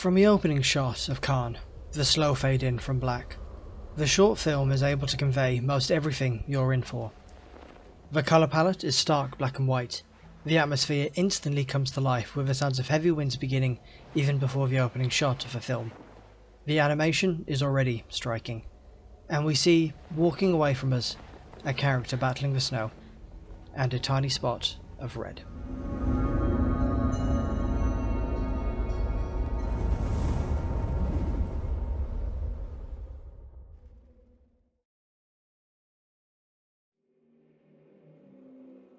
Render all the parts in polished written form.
From the opening shot of Carn, the slow fade in from black, the short film is able to convey most everything you're in for. The colour palette is stark black and white. The atmosphere instantly comes to life with the sounds of heavy winds beginning even before the opening shot of the film. The animation is already striking, and we see, walking away from us, a character battling the snow, and a tiny spot of red.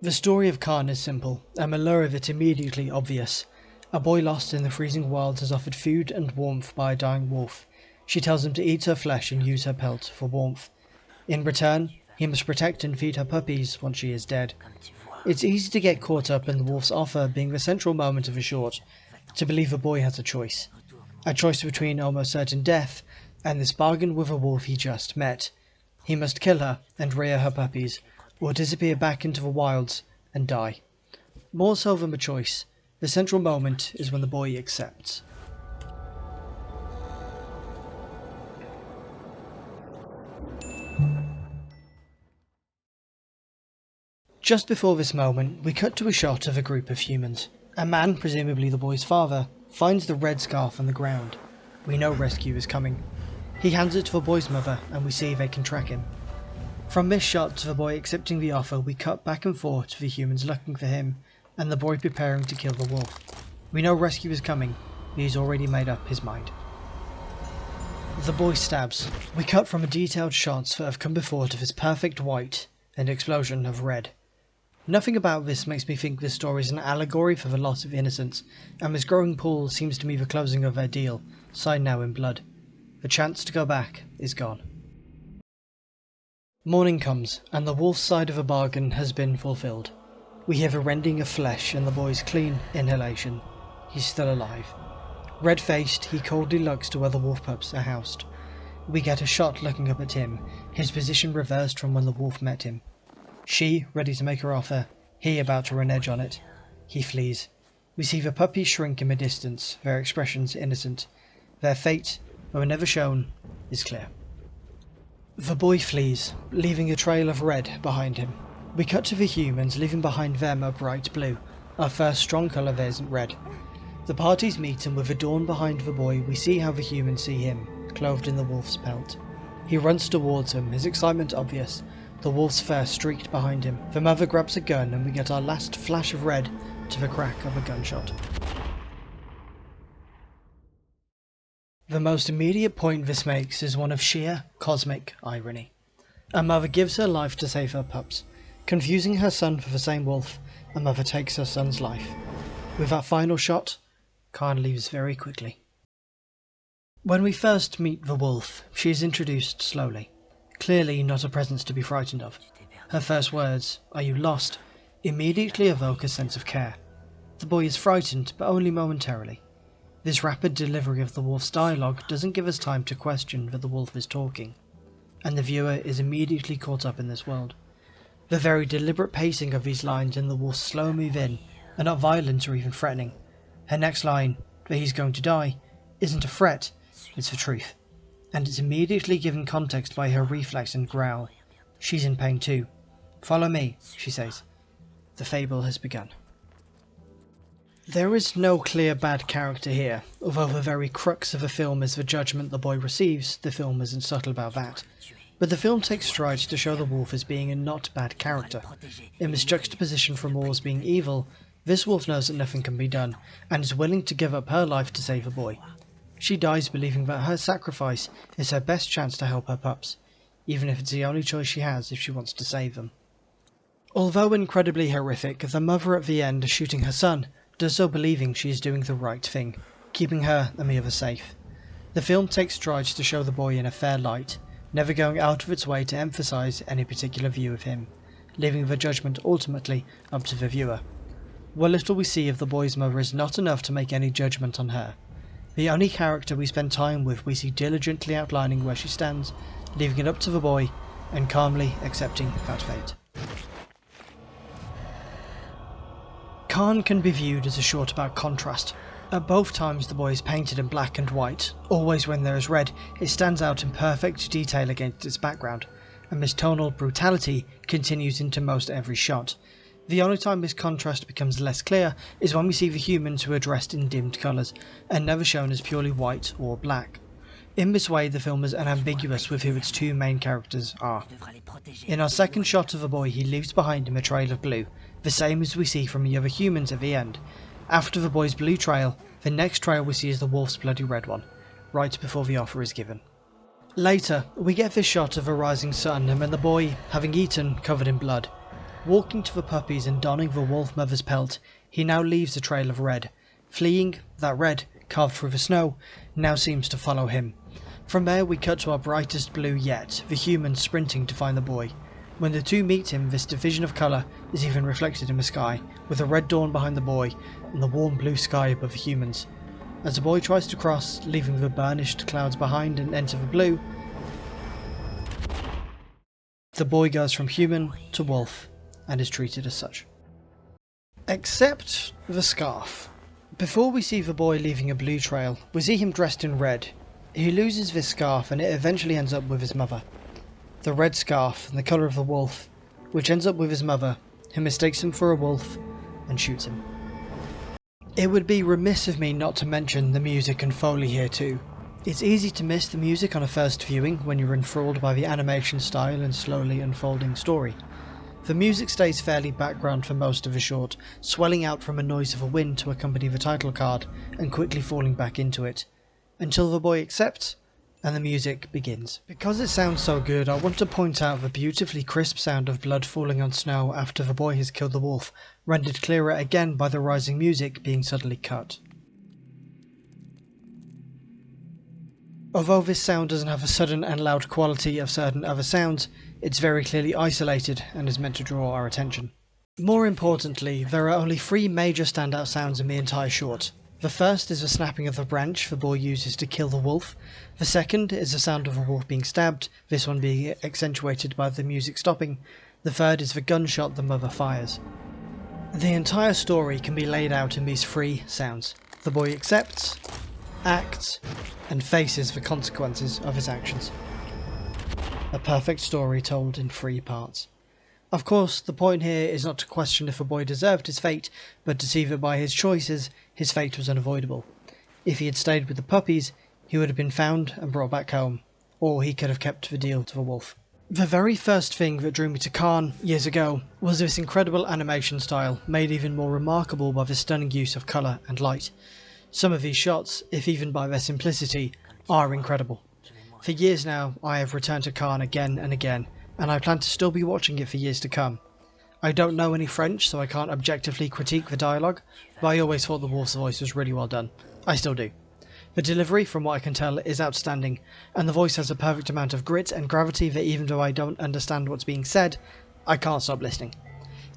The story of Carn is simple, and the lure of it immediately obvious. A boy lost in the freezing wilds is offered food and warmth by a dying wolf. She tells him to eat her flesh and use her pelt for warmth. In return, he must protect and feed her puppies once she is dead. It's easy to get caught up in the wolf's offer being the central moment of the short, to believe the boy has a choice between almost certain death and this bargain with a wolf he just met. He must kill her and rear her puppies, or disappear back into the wilds and die. More so than the choice, the central moment is when the boy accepts. Just before this moment, we cut to a shot of a group of humans. A man, presumably the boy's father, finds the red scarf on the ground. We know rescue is coming. He hands it to the boy's mother, and we see they can track him. From this shot to the boy accepting the offer, we cut back and forth to the humans looking for him, and the boy preparing to kill the wolf. We know rescue is coming, but he's already made up his mind. The boy stabs. We cut from the detailed shots that have come before to this perfect white and explosion of red. Nothing about this makes me think this story is an allegory for the loss of innocence, and this growing pool seems to me the closing of their deal, signed now in blood. The chance to go back is gone. Morning comes, and the wolf's side of the bargain has been fulfilled. We hear the rending of flesh and the boy's clean inhalation. He's still alive. Red-faced, he coldly looks to where the wolf pups are housed. We get a shot looking up at him, his position reversed from when the wolf met him. She, ready to make her offer, he about to renege on it. He flees. We see the puppies shrink in the distance, their expressions innocent. Their fate, though never shown, is clear. The boy flees, leaving a trail of red behind him. We cut to the humans, leaving behind them a bright blue. Our first strong colour there isn't red. The parties meet, and with the dawn behind the boy, we see how the humans see him, clothed in the wolf's pelt. He runs towards them, his excitement obvious, the wolf's fur streaked behind him. The mother grabs a gun, and we get our last flash of red to the crack of a gunshot. The most immediate point this makes is one of sheer cosmic irony. A mother gives her life to save her pups. Confusing her son for the same wolf, a mother takes her son's life. With that final shot, Carn leaves very quickly. When we first meet the wolf, she is introduced slowly. Clearly not a presence to be frightened of. Her first words, "Are you lost?" immediately evoke a sense of care. The boy is frightened, but only momentarily. This rapid delivery of the wolf's dialogue doesn't give us time to question that the wolf is talking, and the viewer is immediately caught up in this world. The very deliberate pacing of these lines and the wolf's slow move in are not violent or even threatening. Her next line, that he's going to die, isn't a threat, it's the truth, and it's immediately given context by her reflex and growl. She's in pain too. "Follow me," she says. The fable has begun. There is no clear bad character here, although the very crux of the film is the judgment the boy receives. The film isn't subtle about that. But the film takes strides to show the wolf as being a not bad character. In this juxtaposition from all as being evil, this wolf knows that nothing can be done, and is willing to give up her life to save a boy. She dies believing that her sacrifice is her best chance to help her pups, even if it's the only choice she has if she wants to save them. Although incredibly horrific, the mother at the end shooting her son does so believing she is doing the right thing, keeping her and the others safe. The film takes strides to show the boy in a fair light, never going out of its way to emphasise any particular view of him, leaving the judgment ultimately up to the viewer. What little we see of the boy's mother is not enough to make any judgment on her. The only character we spend time with we see diligently outlining where she stands, leaving it up to the boy, and calmly accepting that fate. Carn can be viewed as a short about contrast. At both times the boy is painted in black and white, always when there is red it stands out in perfect detail against its background, and this tonal brutality continues into most every shot. The only time this contrast becomes less clear is when we see the humans who are dressed in dimmed colours, and never shown as purely white or black. In this way the film is unambiguous with who its two main characters are. In our second shot of the boy he leaves behind him a trail of blue, the same as we see from the other humans at the end. After the boy's blue trail, the next trail we see is the wolf's bloody red one, right before the offer is given. Later, we get this shot of a rising sun and then the boy, having eaten, covered in blood. Walking to the puppies and donning the wolf mother's pelt, he now leaves a trail of red. Fleeing, that red, carved through the snow, now seems to follow him. From there we cut to our brightest blue yet, the humans sprinting to find the boy. When the two meet him, this division of colour is even reflected in the sky, with the red dawn behind the boy and the warm blue sky above the humans. As the boy tries to cross, leaving the burnished clouds behind and enter the blue, the boy goes from human to wolf and is treated as such. Except the scarf. Before we see the boy leaving a blue trail, we see him dressed in red. He loses this scarf and it eventually ends up with his mother. The red scarf and the colour of the wolf, which ends up with his mother, who mistakes him for a wolf and shoots him. It would be remiss of me not to mention the music and Foley here too. It's easy to miss the music on a first viewing when you're enthralled by the animation style and slowly unfolding story. The music stays fairly background for most of the short, swelling out from a noise of a wind to accompany the title card and quickly falling back into it, until the boy accepts and the music begins. Because it sounds so good, I want to point out the beautifully crisp sound of blood falling on snow after the boy has killed the wolf, rendered clearer again by the rising music being suddenly cut. Although this sound doesn't have a sudden and loud quality of certain other sounds, it's very clearly isolated and is meant to draw our attention. More importantly, there are only three major standout sounds in the entire short. The first is the snapping of the branch the boy uses to kill the wolf. The second is the sound of the wolf being stabbed, this one being accentuated by the music stopping. The third is the gunshot the mother fires. The entire story can be laid out in these three sounds. The boy accepts, acts, and faces the consequences of his actions. A perfect story told in 3 parts. Of course, the point here is not to question if a boy deserved his fate, but to see that by his choices, his fate was unavoidable. If he had stayed with the puppies, he would have been found and brought back home, or he could have kept the deal to the wolf. The very first thing that drew me to Carn years ago was this incredible animation style, made even more remarkable by the stunning use of colour and light. Some of these shots, if even by their simplicity, are incredible. For years now, I have returned to Carn again and again, and I plan to still be watching it for years to come. I don't know any French, so I can't objectively critique the dialogue, but I always thought the wolf's voice was really well done. I still do. The delivery, from what I can tell, is outstanding, and the voice has a perfect amount of grit and gravity that even though I don't understand what's being said, I can't stop listening.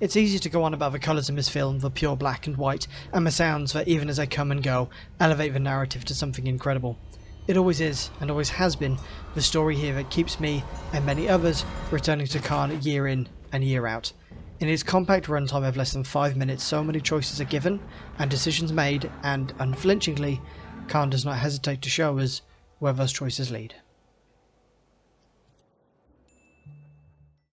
It's easy to go on about the colours in this film, the pure black and white, and the sounds that, even as they come and go, elevate the narrative to something incredible. It always is, and always has been, the story here that keeps me, and many others, returning to Carn year in and year out. In its compact runtime of less than 5 minutes, so many choices are given, and decisions made, and, unflinchingly, Carn does not hesitate to show us where those choices lead.